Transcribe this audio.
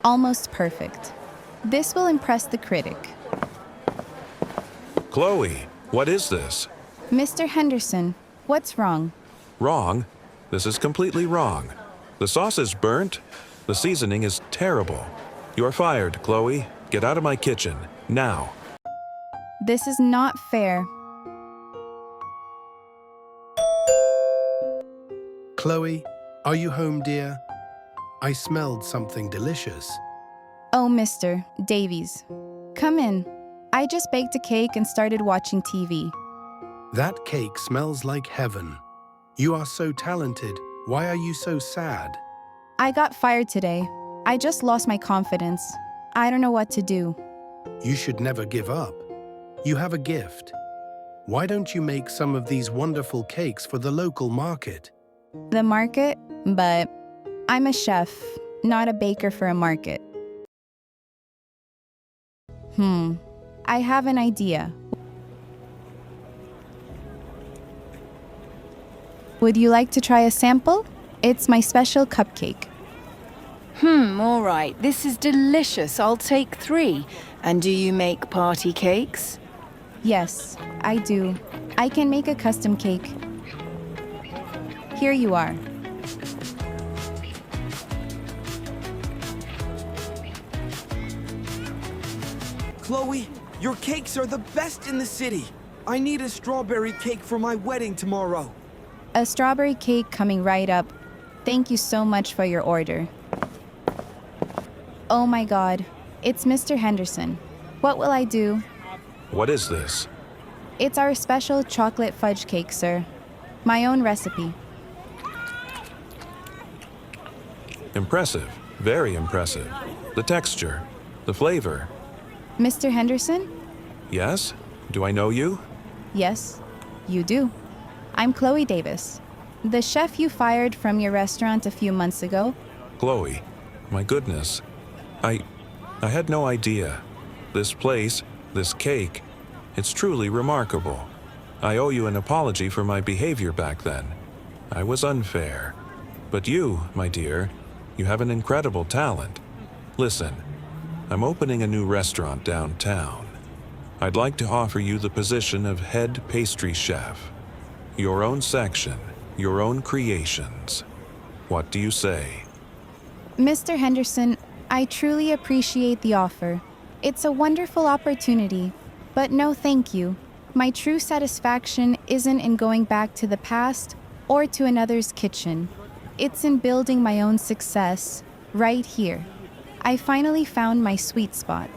Almost perfect. This will impress the critic. Chloe, what is this? Mr. Henderson, what's wrong? Wrong? This is completely wrong. The sauce is burnt. The seasoning is terrible. You are fired, Chloe. Get out of my kitchen, now. This is not fair. Chloe, are you home, dear? I smelled something delicious. Oh, Mr. Davies. Come in. I just baked a cake and started watching TV. That cake smells like heaven. You are so talented. Why are you so sad? I got fired today. I just lost my confidence. I don't know what to do. You should never give up. You have a gift. Why don't you make some of these wonderful cakes for the local market? The market? But I'm a chef, not a baker for a market. I have an idea. Would you like to try a sample? It's my special cupcake. All right. This is delicious. I'll take 3. And do you make party cakes? Yes, I do. I can make a custom cake. Here you are. Chloe, your cakes are the best in the city. I need a strawberry cake for my wedding tomorrow. A strawberry cake coming right up. Thank you so much for your order. Oh my God, it's Mr. Henderson. What will I do? What is this? It's our special chocolate fudge cake, sir. My own recipe. Impressive. Very impressive. The texture. The flavor. Mr. Henderson? Yes? Do I know you? Yes, you do. I'm Chloe Davis, the chef you fired from your restaurant a few months ago. Chloe. My goodness. I had no idea. This place, this cake, it's truly remarkable. I owe you an apology for my behavior back then. I was unfair. But you, my dear, you have an incredible talent. Listen, I'm opening a new restaurant downtown. I'd like to offer you the position of head pastry chef. Your own section, your own creations. What do you say? Mr. Henderson, I truly appreciate the offer. It's a wonderful opportunity, but no thank you. My true satisfaction isn't in going back to the past or to another's kitchen. It's in building my own success, right here. I finally found my sweet spot.